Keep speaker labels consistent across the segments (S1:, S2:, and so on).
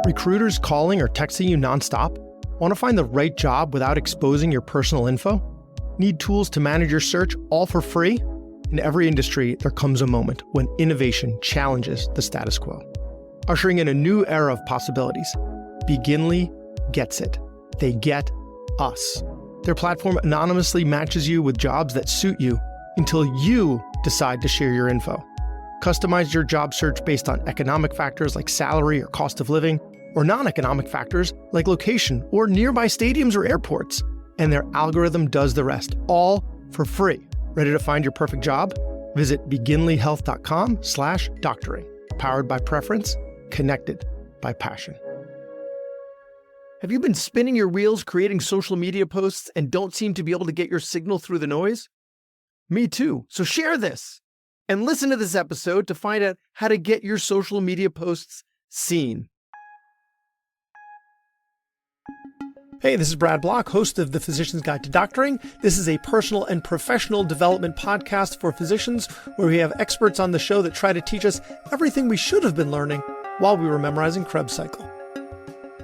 S1: Recruiters calling or texting you nonstop? Want to find the right job without exposing your personal info? Need tools to manage your search all for free? In every industry, there comes a moment when innovation challenges the status quo, ushering in a new era of possibilities. Beginly gets it. They get us. Their platform anonymously matches you with jobs that suit you until you decide to share your info. Customize your job search based on economic factors like salary or cost of living, or non-economic factors like location or nearby stadiums or airports. And their algorithm does the rest, all for free. Ready to find your perfect job? Visit beginlyhealth.com/doctoring. Powered by preference, connected by passion. Have you been spinning your wheels creating social media posts and don't seem to be able to get your signal through the noise? Me too. So share this and listen to this episode to find out how to get your social media posts seen. Hey, this is Brad Block, host of The Physician's Guide to Doctoring. This is a personal and professional development podcast for physicians where we have experts on the show that try to teach us everything we should have been learning while we were memorizing Krebs cycle.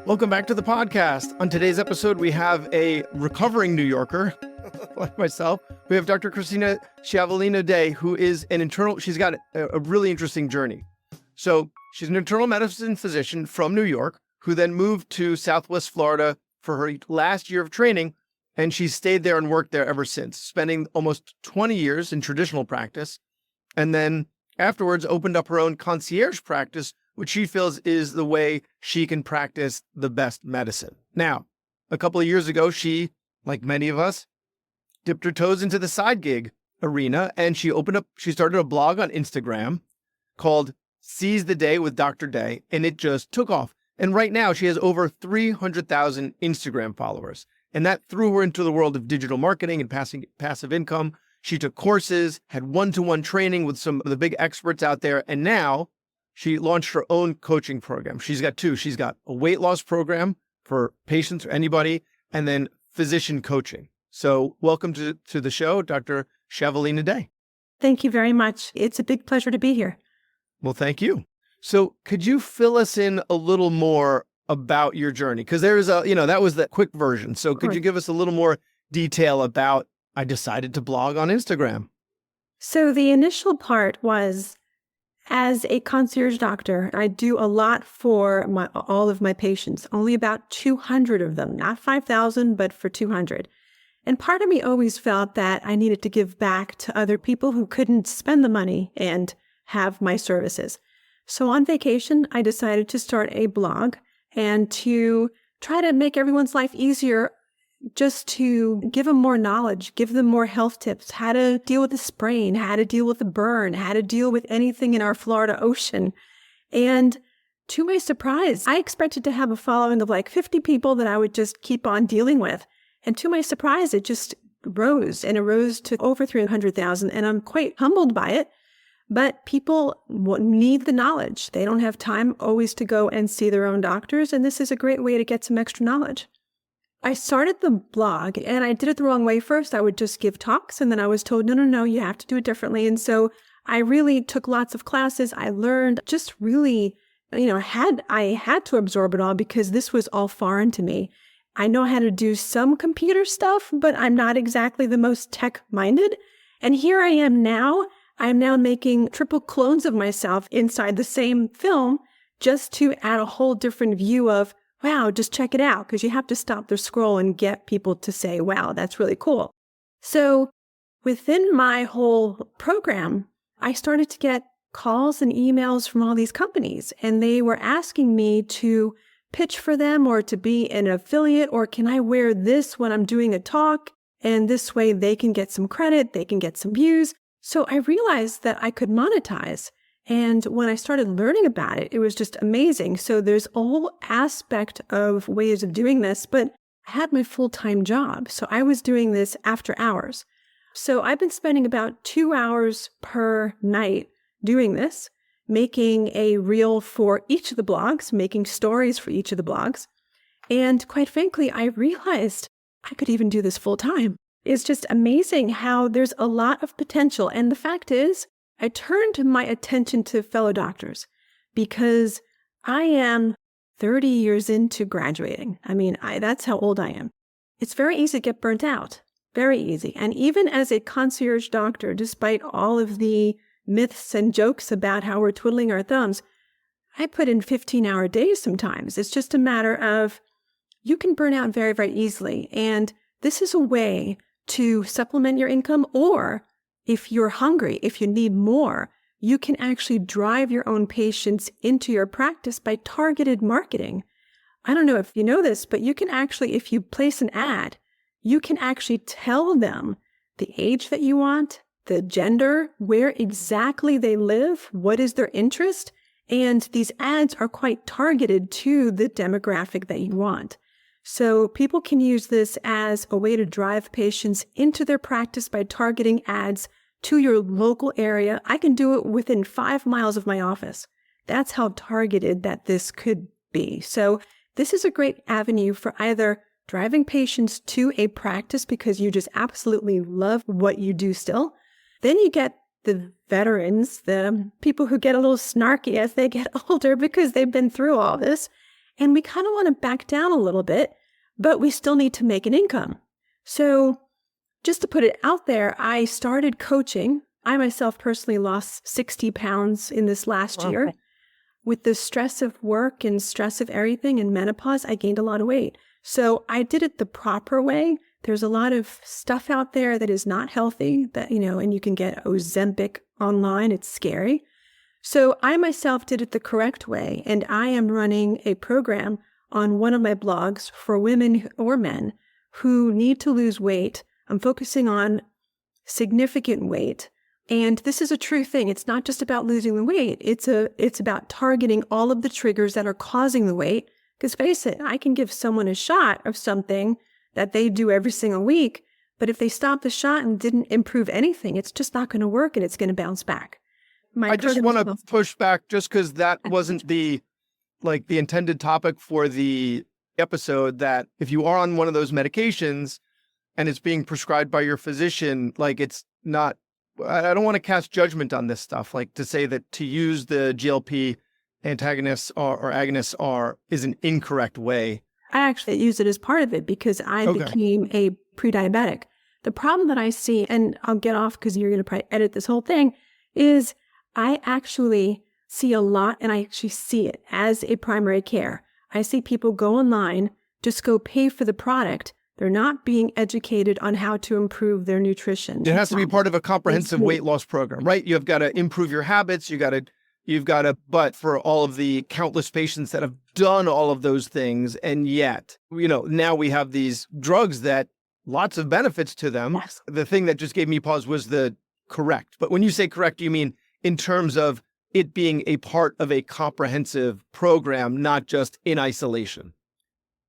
S1: Welcome back to the podcast. On today's episode, we have a recovering New Yorker, like myself. We have Dr. Christina Schiavolino-Day, who is she's got a really interesting journey. So she's an internal medicine physician from New York, who then moved to Southwest Florida for her last year of training, and she's stayed there and worked there ever since, spending almost 20 years in traditional practice, and then afterwards opened up her own concierge practice, which she feels is the way she can practice the best medicine. Now, a couple of years ago, she, like many of us, dipped her toes into the side gig arena, and she started a blog on Instagram called Seize the Day with Dr. Day, and it just took off. And right now, she has over 300,000 Instagram followers. And that threw her into the world of digital marketing and passive income. She took courses, had one-to-one training with some of the big experts out there. And now she launched her own coaching program. She's got two. She's got a weight loss program for patients or anybody, and then physician coaching. So welcome to the show, Dr. Schiavolino-Day.
S2: Thank you very much. It's a big pleasure to be here.
S1: Well, thank you. So could you fill us in a little more about your journey? Because there's that was the quick version. So could you give us a little more detail about, I decided to blog on Instagram?
S2: So the initial part was, as a concierge doctor, I do a lot for all of my patients, only about 200 of them, not 5,000, but for 200. And part of me always felt that I needed to give back to other people who couldn't spend the money and have my services. So on vacation, I decided to start a blog and to try to make everyone's life easier, just to give them more knowledge, give them more health tips, how to deal with a sprain, how to deal with a burn, how to deal with anything in our Florida ocean. And to my surprise, I expected to have a following of like 50 people that I would just keep on dealing with. And to my surprise, it just rose, and it rose to over 300,000. And I'm quite humbled by it. But people need the knowledge. They don't have time always to go and see their own doctors, and this is a great way to get some extra knowledge. I started the blog, and I did it the wrong way first. I would just give talks, and then I was told, no, you have to do it differently. And so I really took lots of classes. I learned just really, I had to absorb it all because this was all foreign to me. I know how to do some computer stuff, but I'm not exactly the most tech-minded. And here I am now. I'm now making triple clones of myself inside the same film just to add a whole different view of, wow, just check it out, because you have to stop the scroll and get people to say, wow, that's really cool. So within my whole program, I started to get calls and emails from all these companies, and they were asking me to pitch for them or to be an affiliate, or can I wear this when I'm doing a talk? And this way they can get some credit, they can get some views. So I realized that I could monetize. And when I started learning about it, it was just amazing. So there's a whole aspect of ways of doing this, but I had my full-time job. So I was doing this after hours. So I've been spending about 2 hours per night doing this, making a reel for each of the blogs, making stories for each of the blogs. And quite frankly, I realized I could even do this full-time. It's just amazing how there's a lot of potential. And the fact is, I turned my attention to fellow doctors because I am 30 years into graduating. I mean, that's how old I am. It's very easy to get burnt out. Very easy. And even as a concierge doctor, despite all of the myths and jokes about how we're twiddling our thumbs, I put in 15-hour days sometimes. It's just a matter of you can burn out very, very easily. And this is a way to supplement your income, or if you're hungry, if you need more, you can actually drive your own patients into your practice by targeted marketing. I don't know if you know this, but you can actually, if you place an ad, you can actually tell them the age that you want, the gender, where exactly they live, what is their interest, and these ads are quite targeted to the demographic that you want. So people can use this as a way to drive patients into their practice by targeting ads to your local area. I can do it within 5 miles of my office. That's how targeted that this could be. So this is a great avenue for either driving patients to a practice because you just absolutely love what you do still. Then you get the veterans, the people who get a little snarky as they get older because they've been through all this. And we kind of want to back down a little bit, but we still need to make an income. So just to put it out there, I started coaching. I myself personally lost 60 pounds in this last year. With the stress of work and stress of everything and menopause, I gained a lot of weight. So I did it the proper way. There's a lot of stuff out there that is not healthy that, and you can get Ozempic online. It's scary. So I myself did it the correct way. And I am running a program on one of my blogs for women or men who need to lose weight. I'm focusing on significant weight. And this is a true thing. It's not just about losing the weight. It's about targeting all of the triggers that are causing the weight. Because face it, I can give someone a shot of something that they do every single week. But if they stop the shot and didn't improve anything, it's just not going to work and it's going to bounce back.
S1: I just want to push back just because that wasn't the intended topic for the episode, that if you are on one of those medications and it's being prescribed by your physician, it's not, I don't want to cast judgment on this stuff, to say that to use the GLP antagonists or agonists is an incorrect way.
S2: I actually use it as part of it because I became a pre-diabetic. The problem that I see, and I'll get off because you're going to probably edit this whole thing, is I actually see a lot, and I actually see it as a primary care. I see people go online, just go pay for the product. They're not being educated on how to improve their nutrition.
S1: It has to be part of a comprehensive weight loss program, right? You've got to improve your habits. You've got to, but for all of the countless patients that have done all of those things, and yet, now we have these drugs that lots of benefits to them.
S2: Yes.
S1: The thing that just gave me pause was the correct. But when you say correct, you mean in terms of it being a part of a comprehensive program, not just in isolation.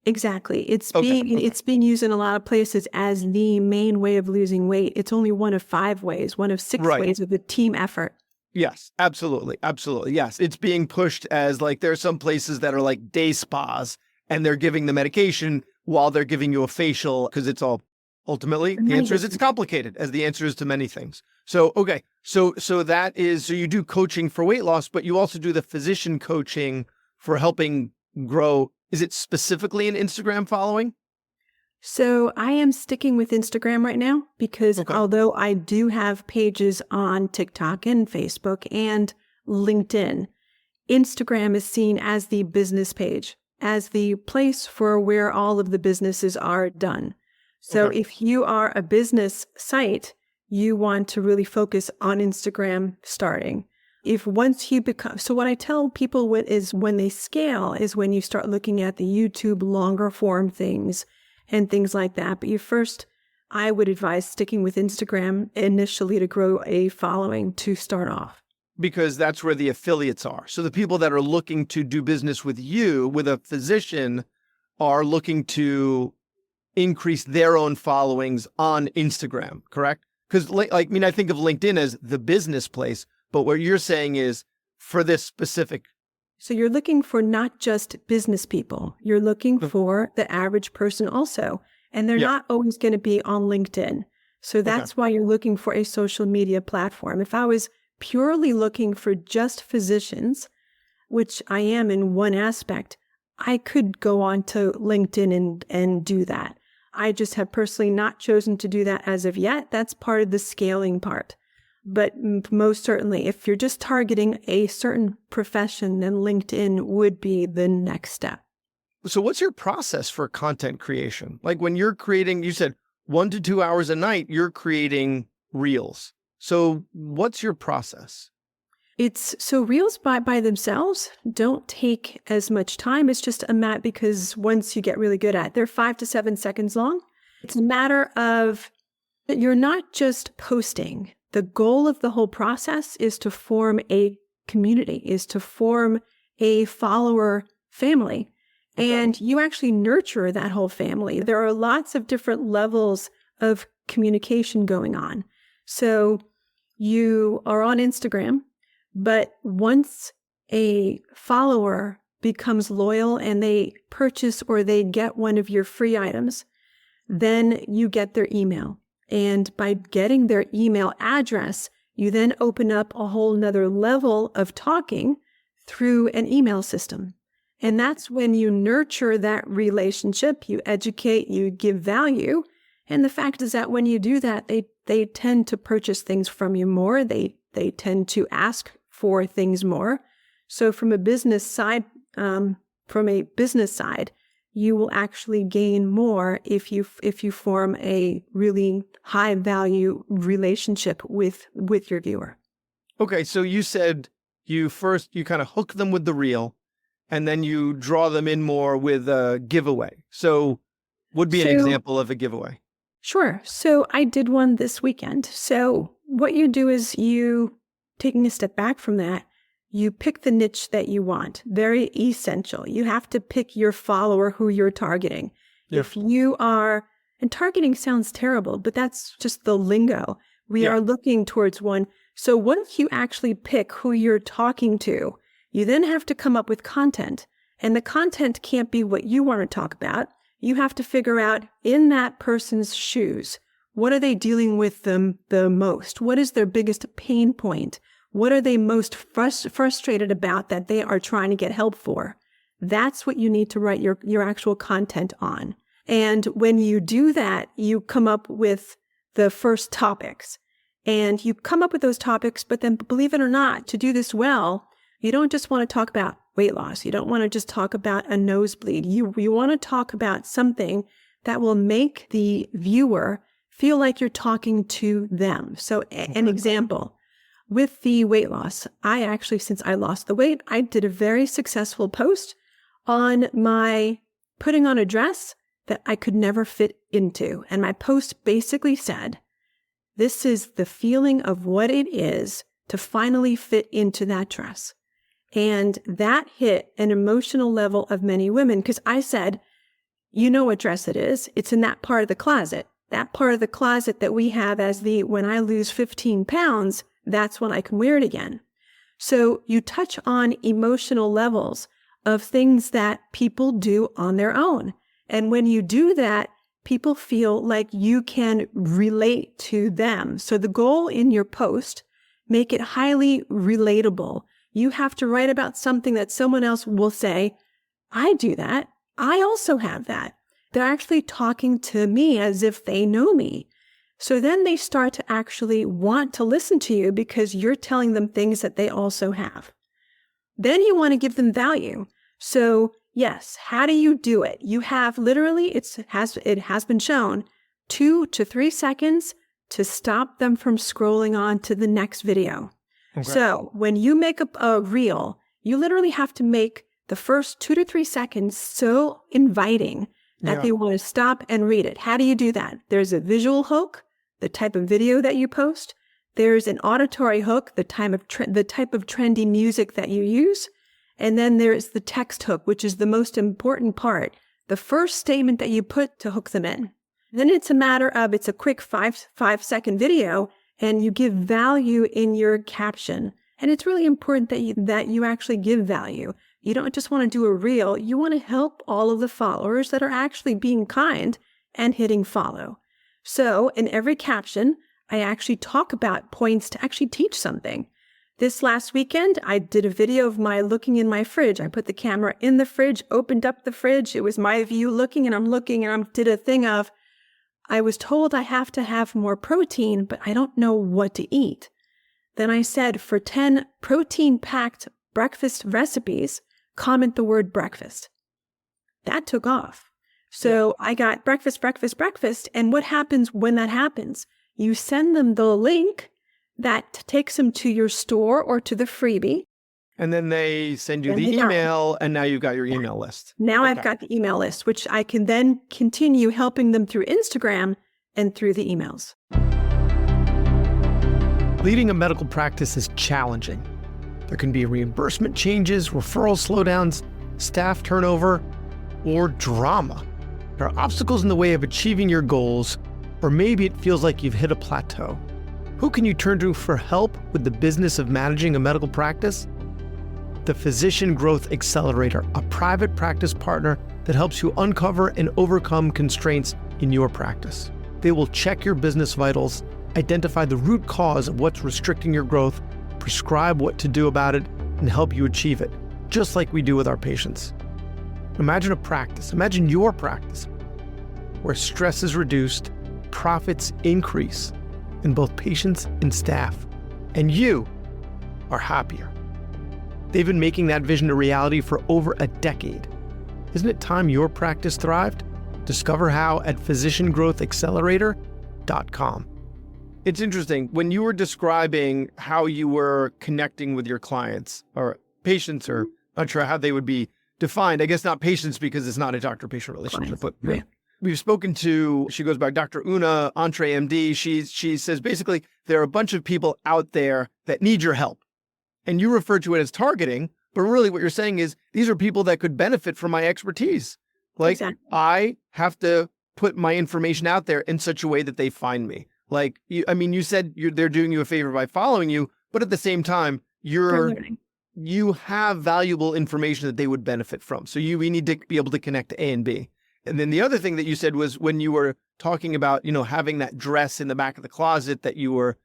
S2: Exactly. It's being used in a lot of places as the main way of losing weight. It's only one of 5 ways, one of 6 ways of a team effort.
S1: Yes, absolutely. Absolutely. Yes. It's being pushed as there are some places that are like day spas and they're giving the medication while they're giving you a facial, because it's all ultimately the answer is it's complicated, as the answer is to many things. So, okay. So you do coaching for weight loss, but you also do the physician coaching for helping grow. Is it specifically an Instagram following?
S2: So I am sticking with Instagram right now because although I do have pages on TikTok and Facebook and LinkedIn, Instagram is seen as the business page, as the place for where all of the businesses are done. So if you are a business site, you want to really focus on Instagram starting. So what I tell people is when they scale is when you start looking at the YouTube longer form things and things like that. But I would advise sticking with Instagram initially to grow a following to start off.
S1: Because that's where the affiliates are. So the people that are looking to do business with you, with a physician, are looking to increase their own followings on Instagram, correct? Because I think of LinkedIn as the business place, but what you're saying is for this specific.
S2: So you're looking for not just business people. You're looking for the average person also. And they're not always going to be on LinkedIn. So that's why you're looking for a social media platform. If I was purely looking for just physicians, which I am in one aspect, I could go on to LinkedIn and do that. I just have personally not chosen to do that as of yet. That's part of the scaling part. But most certainly, if you're just targeting a certain profession, then LinkedIn would be the next step.
S1: So what's your process for content creation? Like when you're creating, you said 1 to 2 hours a night, you're creating reels. So what's your process?
S2: So reels by themselves don't take as much time. It's just a matter, because once you get really good at it, they're 5 to 7 seconds long. It's a matter of, you're not just posting. The goal of the whole process is to form a community, is to form a follower family. And you actually nurture that whole family. There are lots of different levels of communication going on. So you are on Instagram, but once a follower becomes loyal and they purchase or they get one of your free items, then you get their email. And by getting their email address, you then open up a whole nother level of talking through an email system. And that's when you nurture that relationship, you educate, you give value. And the fact is that when you do that, they tend to purchase things from you more. They tend to ask for things more. So from a business side, you will actually gain more if you form a really high value relationship with your viewer.
S1: Okay, so you said you kind of hook them with the reel, and then you draw them in more with a giveaway. So would be an example of a giveaway.
S2: Sure. So I did one this weekend. So what you do is, you, taking a step back from that, you pick the niche that you want. Very essential. You have to pick your follower who you're targeting. Yeah. If you are, and targeting sounds terrible, but that's just the lingo. We are looking towards one. So what if you actually pick who you're talking to? You then have to come up with content. And the content can't be what you want to talk about. You have to figure out, in that person's shoes, what are they dealing with the most? What is their biggest pain point? What are they most frustrated about that they are trying to get help for? That's what you need to write your actual content on. And when you do that, you come up with the first topics. And you come up with those topics, but then, believe it or not, to do this well, you don't just want to talk about weight loss. You don't want to just talk about a nosebleed. You want to talk about something that will make the viewer feel like you're talking to them. So an example, with the weight loss, I actually, since I lost the weight, I did a very successful post on my putting on a dress that I could never fit into. And my post basically said, this is the feeling of what it is to finally fit into that dress. And that hit an emotional level of many women, because I said, you know what dress it is. It's in that part of the closet. That part of the closet that we have as when I lose 15 pounds, that's when I can wear it again. So you touch on emotional levels of things that people do on their own. And when you do that, people feel like you can relate to them. So the goal in your post, make it highly relatable. You have to write about something that someone else will say, I do that. I also have that. They're actually talking to me as if they know me. So then they start to actually want to listen to you because you're telling them things that they also have. Then you want to give them value. So yes, how do you do it? You have literally, it has been shown, 2 to 3 seconds to stop them from scrolling on to the next video. Okay. So when you make a reel, you literally have to make the first 2 to 3 seconds so inviting that they want to stop and read it. How do you do that? There's a visual hook, the type of video that you post. There's an auditory hook, the type of trendy music that you use. And then there's the text hook, which is the most important part, the first statement that you put to hook them in. Then it's a matter of, it's a quick 5-second video, and you give value in your caption. And it's really important that you actually give value. You don't just want to do a reel. You want to help all of the followers that are actually being kind and hitting follow. So in every caption, I actually talk about points to actually teach something. This last weekend, I did a video of my looking in my fridge. I put the camera in the fridge, opened up the fridge. It was my view looking, and I'm looking, and I did a thing of, I was told I have to have more protein, but I don't know what to eat. Then I said, for 10 protein-packed breakfast recipes, comment the word breakfast. That took off. So I got breakfast, breakfast, breakfast. And what happens when that happens? You send them the link that takes them to your store or to the freebie.
S1: And then they send you the email, and now you've got your email list.
S2: Now I've got the email list, which I can then continue helping them through Instagram and through the emails.
S1: Leading a medical practice is challenging. There can be reimbursement changes, referral slowdowns, staff turnover, or drama. There are obstacles in the way of achieving your goals, or maybe it feels like you've hit a plateau. Who can you turn to for help with the business of managing a medical practice? The Physician Growth Accelerator, a private practice partner that helps you uncover and overcome constraints in your practice. They will check your business vitals, identify the root cause of what's restricting your growth, prescribe what to do about it, and help you achieve it, just like we do with our patients. Imagine a practice, imagine your practice, where stress is reduced, profits increase in both patients and staff, and you are happier. They've been making that vision a reality for over a decade. Isn't it time your practice thrived? Discover how at physiciangrowthaccelerator.com. It's interesting, when you were describing how you were connecting with your clients or patients, or not sure how they would be defined. I guess not patients because it's not a doctor-patient relationship, but we've spoken to, she goes by Dr. Una Entre MD. She says basically there are a bunch of people out there that need your help. And you refer to it as targeting, but really what you're saying is these are people that could benefit from my expertise. Like I have to put my information out there in such a way that they find me. Like, you said they're doing you a favor by following you, but at the same time, you have valuable information that they would benefit from. So we need to be able to connect to A and B. And then the other thing that you said was when you were talking about, having that dress in the back of the closet that you were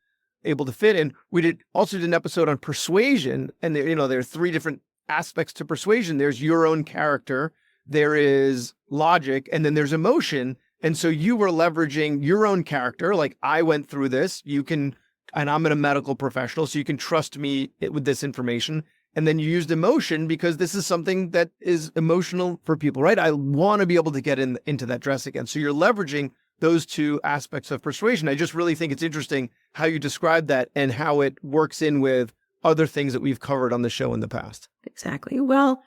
S1: able to fit in. We also did an episode on persuasion, and there are 3 different aspects to persuasion. There's your own character, there is logic, and then there's emotion. And so you were leveraging your own character, like I went through this, and I'm a medical professional, so you can trust me with this information. And then you used emotion because this is something that is emotional for people, right? I want to be able to get into that dress again. So you're leveraging those 2 aspects of persuasion. I just really think it's interesting how you describe that and how it works in with other things that we've covered on the show in the past.
S2: Exactly. Well,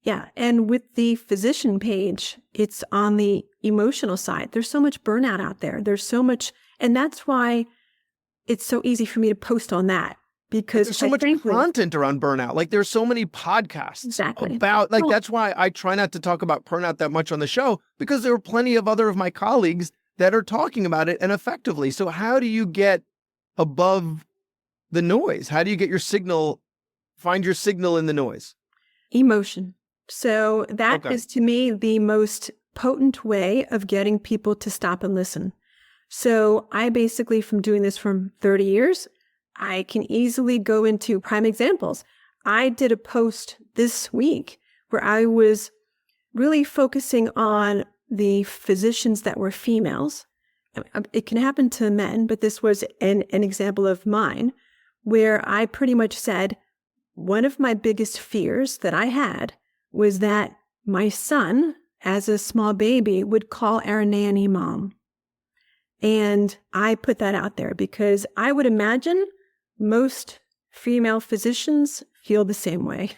S2: yeah. And with the physician page, it's on the emotional side. There's so much burnout out there. There's so much, and that's why it's so easy for me to post on that. Because
S1: there's so much content around burnout. Like there's so many podcasts about, that's why I try not to talk about burnout that much on the show, because there are plenty of other of my colleagues that are talking about it and effectively. So how do you get above the noise? How do you get find your signal in the noise?
S2: Emotion. So that is to me the most potent way of getting people to stop and listen. So I basically, from doing this for 30 years, I can easily go into prime examples. I did a post this week where I was really focusing on the physicians that were females. It can happen to men, but this was an example of mine where I pretty much said, one of my biggest fears that I had was that my son, as a small baby, would call our nanny mom. And I put that out there because I would imagine most female physicians feel the same way.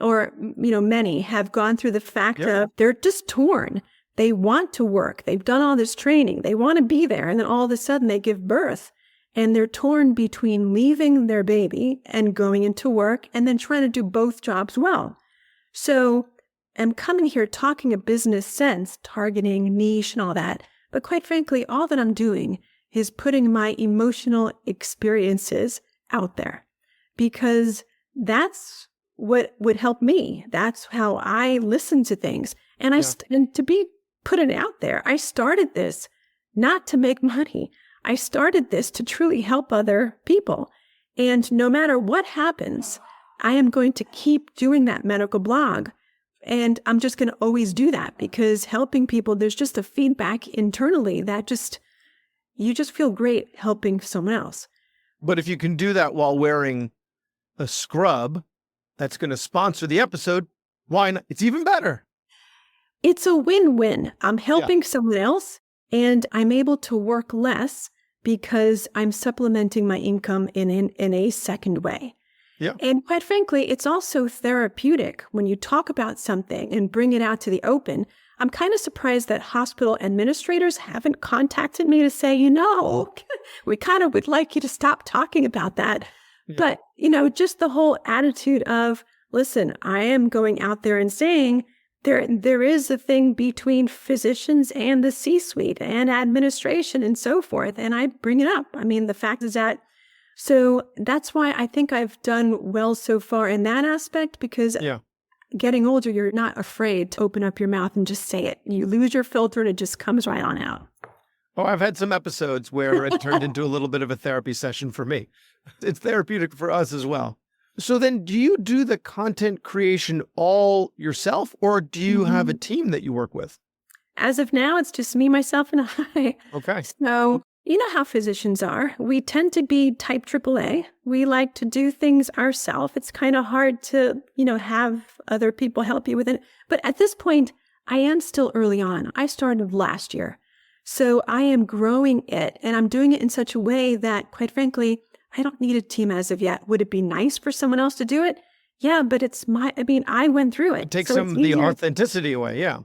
S2: Or, many have gone through the fact of they're just torn. They want to work. They've done all this training. They want to be there. And then all of a sudden they give birth and they're torn between leaving their baby and going into work and then trying to do both jobs well. So I'm coming here talking a business sense, targeting niche and all that. But quite frankly, all that I'm doing is putting my emotional experiences out there because that's what would help me. That's how I listen to things. And and to be putting it out there, I started this not to make money. I started this to truly help other people. And no matter what happens, I am going to keep doing that medical blog. And I'm just going to always do that because helping people, there's just a feedback internally that you just feel great helping someone else.
S1: But if you can do that while wearing a scrub that's going to sponsor the episode, why not? It's even better.
S2: It's a win-win. I'm helping someone else and I'm able to work less because I'm supplementing my income in a second way.
S1: Yeah.
S2: And quite frankly, it's also therapeutic when you talk about something and bring it out to the open. I'm kind of surprised that hospital administrators haven't contacted me to say, we kind of would like you to stop talking about that. Yeah. But, just the whole attitude of, listen, I am going out there and saying there is a thing between physicians and the C-suite and administration and so forth. And I bring it up. I mean, the fact is that, so that's why I think I've done well so far in that aspect, because getting older, you're not afraid to open up your mouth and just say it. You lose your filter and it just comes right on out.
S1: Oh, I've had some episodes where it turned into a little bit of a therapy session for me. It's therapeutic for us as well. So then do you do the content creation all yourself, or do you have a team that you work with?
S2: As of now, it's just me, myself, and I.
S1: Okay.
S2: So you know how physicians are. We tend to be type AAA. We like to do things ourselves. It's kind of hard to, have other people help you with it. But at this point, I am still early on. I started last year. So I am growing it, and I'm doing it in such a way that, quite frankly, I don't need a team as of yet. Would it be nice for someone else to do it? Yeah, but I went through it.
S1: It takes some of the authenticity away, yeah.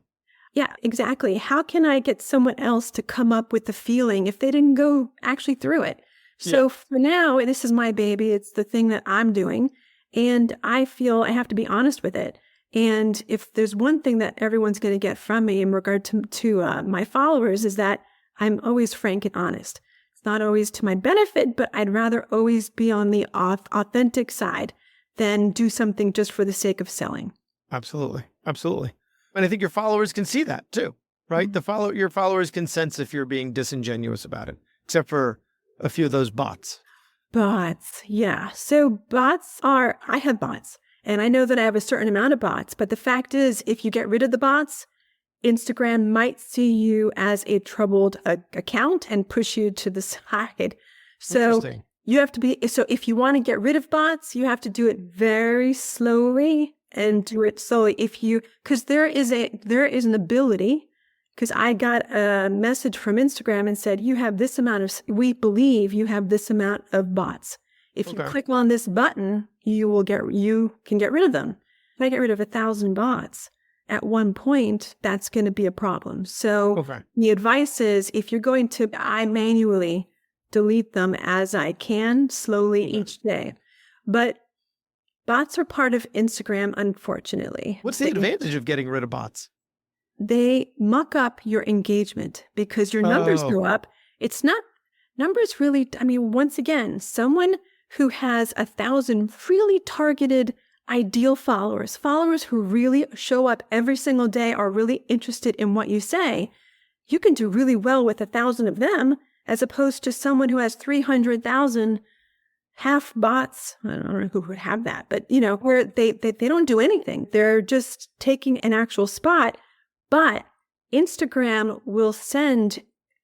S2: Yeah, exactly. How can I get someone else to come up with the feeling if they didn't go actually through it? So for now, this is my baby. It's the thing that I'm doing. And I feel I have to be honest with it. And if there's one thing that everyone's going to get from me in regard to my followers is that I'm always frank and honest. It's not always to my benefit, but I'd rather always be on the authentic side than do something just for the sake of selling.
S1: Absolutely. Absolutely. And I think your followers can see that too, right? Mm-hmm. Your followers can sense if you're being disingenuous about it, except for a few of those bots.
S2: Bots, yeah. So I have bots, and I know that I have a certain amount of bots, but the fact is, if you get rid of the bots, Instagram might see you as a troubled account and push you to the side. So you have to so if you want to get rid of bots, you have to do it very slowly. And do it slowly because there is an ability, because I got a message from Instagram and said, we believe you have this amount of bots. If you click on this button, you can get rid of them. If I get rid of 1,000 bots at one point, that's going to be a problem. So the advice is, if you're going to, I manually delete them as I can slowly each day. But bots are part of Instagram, unfortunately.
S1: What's the advantage of getting rid of bots?
S2: They muck up your engagement because your numbers go up. It's not numbers really. I mean, once again, someone who has 1,000 really targeted ideal followers who really show up every single day, are really interested in what you say, you can do really well with 1,000 of them, as opposed to someone who has 300,000 half bots. I don't know who would have that, but where they don't do anything. They're just taking an actual spot. But Instagram will send,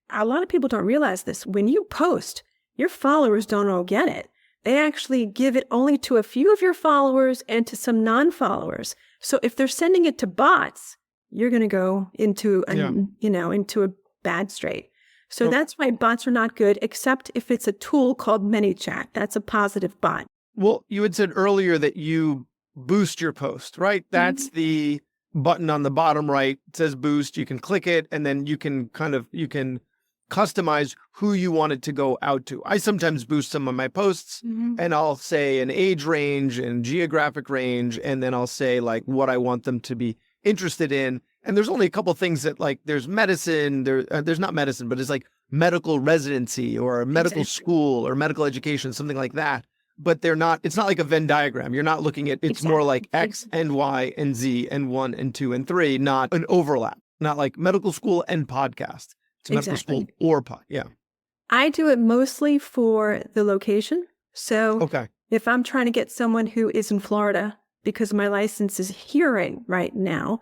S2: a lot of people don't realize this. When you post, your followers don't all get it. They actually give it only to a few of your followers and to some non-followers. So if they're sending it to bots, you're going to go into a bad strait. So that's why bots are not good, except if it's a tool called ManyChat. That's a positive bot.
S1: Well, you had said earlier that you boost your post, right? That's the button on the bottom right. It says boost. You can click it, and then you can customize who you want it to go out to. I sometimes boost some of my posts, and I'll say an age range and geographic range, and then I'll say like what I want them to be interested in. And there's only a couple things that, like, there's medicine, there's not medicine, but it's like medical residency or medical school or medical education, something like that. But it's not like a Venn diagram. You're not looking at, it's more like X and Y and Z and 1 and 2 and 3, not an overlap, not like medical school and podcast. It's medical school or pod. Yeah.
S2: I do it mostly for the location. So
S1: Okay.
S2: if I'm trying to get someone who is in Florida because my license is here right now,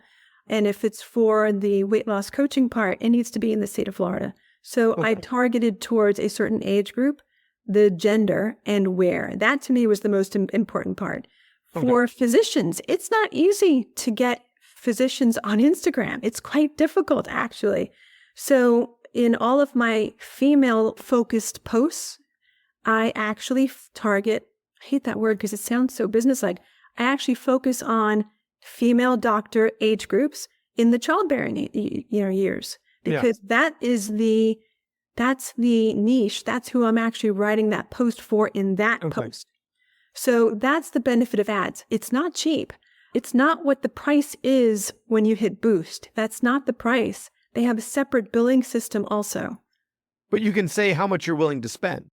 S2: and if it's for the weight loss coaching part, it needs to be in the state of Florida. So I
S1: Okay.
S2: targeted towards a certain age group, the gender, and where. That to me was the most important part. For physicians, it's not easy to get physicians on Instagram. It's quite difficult, actually. So in all of my female-focused posts, I actually target, I hate that word because it sounds so businesslike. I actually focus on female doctor age groups in the childbearing years, because that's the niche. That's who I'm actually writing that post for in that post. So that's the benefit of ads. It's not cheap. It's not what the price is when you hit boost. That's not the price. They have a separate billing system also.
S1: But you can say how much you're willing to spend.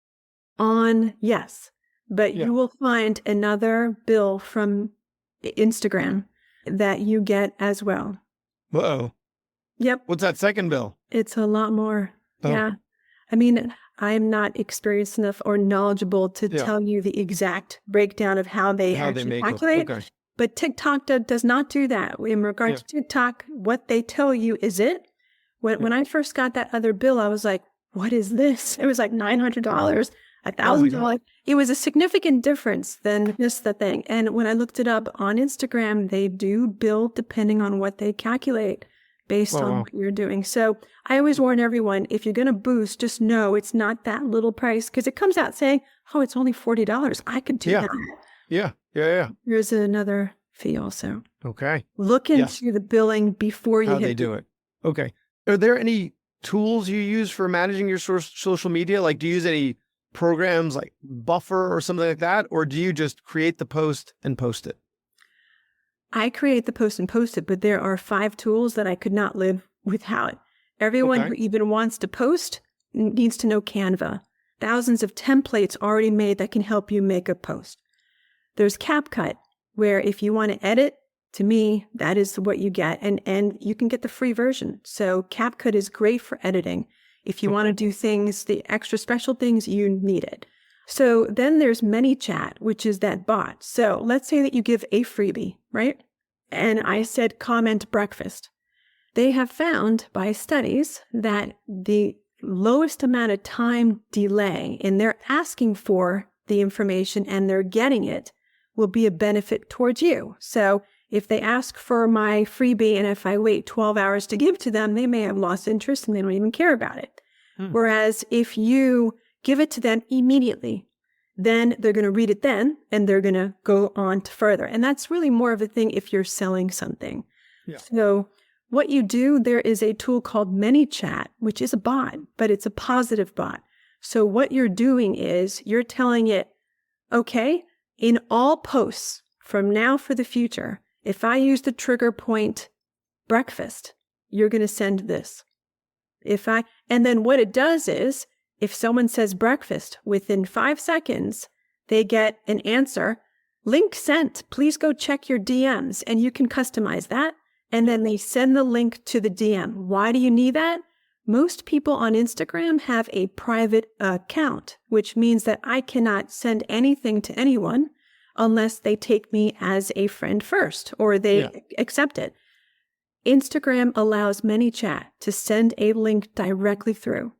S2: Yes. But you will find another bill from Instagram that you get as well.
S1: Uh-oh.
S2: Yep.
S1: What's that second bill?
S2: It's a lot more.
S1: Oh.
S2: Yeah. I mean, I'm not experienced enough or knowledgeable to tell you the exact breakdown of how they actually calculate.
S1: Okay.
S2: But TikTok does not do that. In regard to TikTok, what they tell you is it. When I first got that other bill, I was like, what is this? It was like $900, $1,000. It was a significant difference than just the thing. And when I looked it up on Instagram, they do bill depending on what they calculate based on what you're doing. So I always warn everyone, if you're going to boost, just know it's not that little price, because it comes out saying, oh, it's only $40. I could do that.
S1: Yeah.
S2: There's another fee also.
S1: Okay.
S2: Look into the billing before you
S1: how
S2: hit
S1: they do it. Okay. Are there any tools you use for managing your social media? Like, do you use any programs like Buffer or something like that? Or do you just create the post and post it?
S2: I create the post and post it, but there are 5 tools that I could not live without. Everyone who even wants to post needs to know Canva. Thousands of templates already made that can help you make a post. There's CapCut, where if you want to edit, to me, that is what you get. And you can get the free version. So CapCut is great for editing. If you want to do things, the extra special things, you need it. So then there's ManyChat, which is that bot. So let's say that you give a freebie, right? And I said comment breakfast. They have found by studies that the lowest amount of time delay in their asking for the information and they're getting it will be a benefit towards you. So if they ask for my freebie and if I wait 12 hours to give to them, they may have lost interest and they don't even care about it. Whereas if you give it to them immediately, then they're going to read it then and they're going to go on to further. And that's really more of a thing if you're selling something. So what you do, there is a tool called ManyChat, which is a bot, but it's a positive bot. So what you're doing is you're telling it, okay, in all posts from now for the future, if I use the trigger point breakfast, you're going to send this. And then what it does is, if someone says breakfast, within 5 seconds, they get an answer, link sent, please go check your DMs, and you can customize that. And then they send the link to the DM. Why do you need that? Most people on Instagram have a private account, which means that I cannot send anything to anyone unless they take me as a friend first or they accept it. Instagram allows ManyChat to send a link directly through.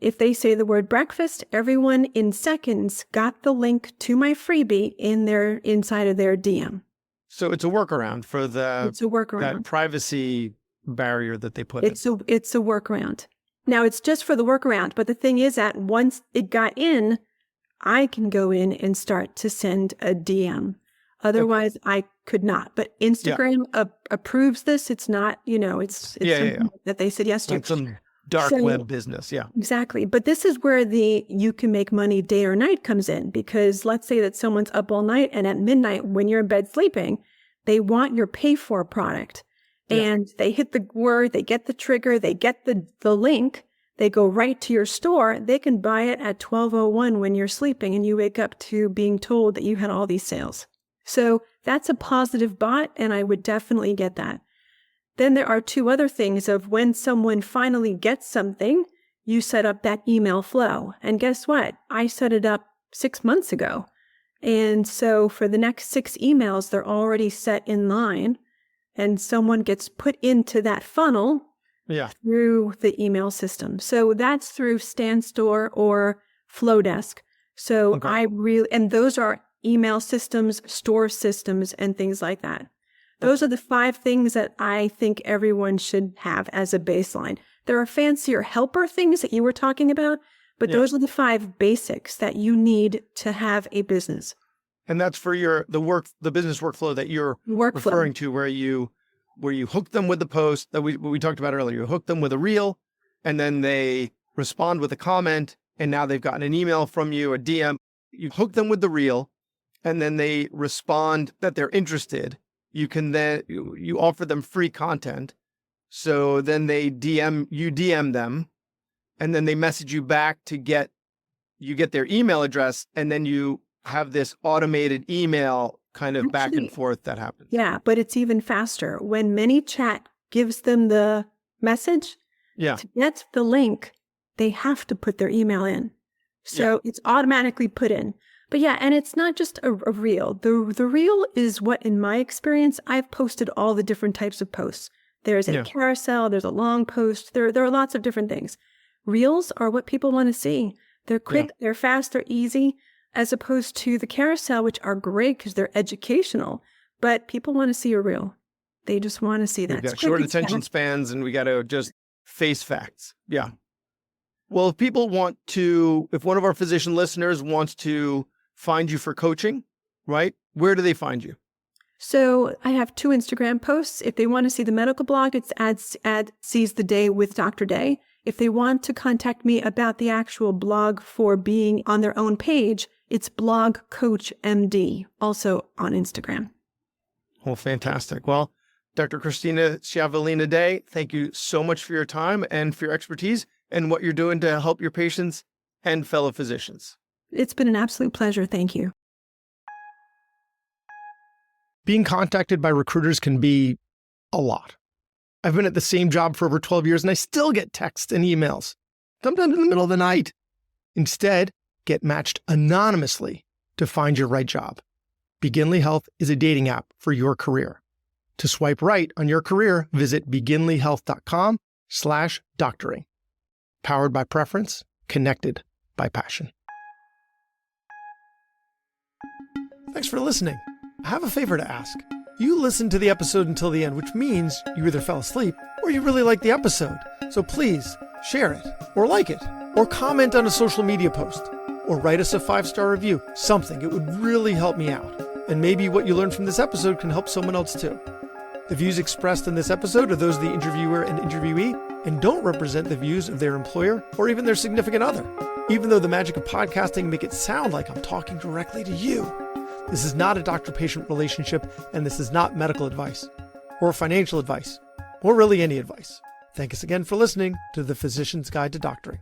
S2: If they say the word breakfast, everyone in seconds got the link to my freebie inside of their DM.
S1: So it's a workaround for that privacy barrier that they put in.
S2: It's a workaround. Now it's just for the workaround, but the thing is that once it got in, I can go in and start to send a DM. Otherwise, I could not. But Instagram approves this. It's not, it's something that they said yes to.
S1: It's some dark web business,
S2: Exactly. But this is where you can make money day or night comes in, because let's say that someone's up all night and at midnight when you're in bed sleeping, they want your pay for product. And they hit the word, they get the trigger, they get the link, they go right to your store. They can buy it at 12:01 when you're sleeping and you wake up to being told that you had all these sales. So that's a positive bot, and I would definitely get that. Then there are 2 other things of when someone finally gets something, you set up that email flow. And guess what? I set it up 6 months ago. And so for the next 6 emails, they're already set in line, and someone gets put into that funnel through the email system. So that's through StanStore or Flowdesk. So and those are email systems, store systems, and things like that. Those are the 5 things that I think everyone should have as a baseline. There are fancier helper things that you were talking about, but those are the 5 basics that you need to have a business.
S1: And that's for the business workflow that you're referring to, where you hook them with the post that we talked about earlier. You hook them with a reel, and then they respond with a comment, and now they've gotten an email from you, a DM. You hook them with the reel, and then they respond that they're interested. You can then you offer them free content. So then you DM them, and then they message you back to get their email address, and then you have this automated email kind of back and forth that happens.
S2: Yeah, but it's even faster. When ManyChat gives them the message, to get the link, they have to put their email in. So it's automatically put in. But and it's not just a reel. The reel is what, in my experience, I've posted all the different types of posts. There's a carousel, there's a long post, there are lots of different things. Reels are what people want to see. They're quick, they're fast, they're easy, as opposed to the carousel, which are great because they're educational, but people want to see a reel. They just want to see that.
S1: We've got short attention spans, and we got to just face facts. Yeah. Well, if one of our physician listeners wants to find you for coaching, right? Where do they find you?
S2: So I have 2 Instagram posts. If they want to see the medical blog, it's Seize the Day with Dr. Day. If they want to contact me about the actual blog for being on their own page, it's Blog Coach MD, also on Instagram.
S1: Well, fantastic. Well, Dr. Christina Schiavolina Day, thank you so much for your time and for your expertise and what you're doing to help your patients and fellow physicians.
S2: It's been an absolute pleasure. Thank you.
S1: Being contacted by recruiters can be a lot. I've been at the same job for over 12 years, and I still get texts and emails, sometimes in the middle of the night. Instead, get matched anonymously to find your right job. Beginly Health is a dating app for your career. To swipe right on your career, visit beginlyhealth.com/doctoring. Powered by preference, connected by passion. Thanks for listening. I have a favor to ask. You listened to the episode until the end, which means you either fell asleep or you really liked the episode. So please share it, or like it, or comment on a social media post, or write us a 5-star review, something. It would really help me out. And maybe what you learned from this episode can help someone else too. The views expressed in this episode are those of the interviewer and interviewee and don't represent the views of their employer or even their significant other. Even though the magic of podcasting make it sound like I'm talking directly to you. This is not a doctor-patient relationship, and this is not medical advice, or financial advice, or really any advice. Thank us again for listening to The Physician's Guide to Doctoring.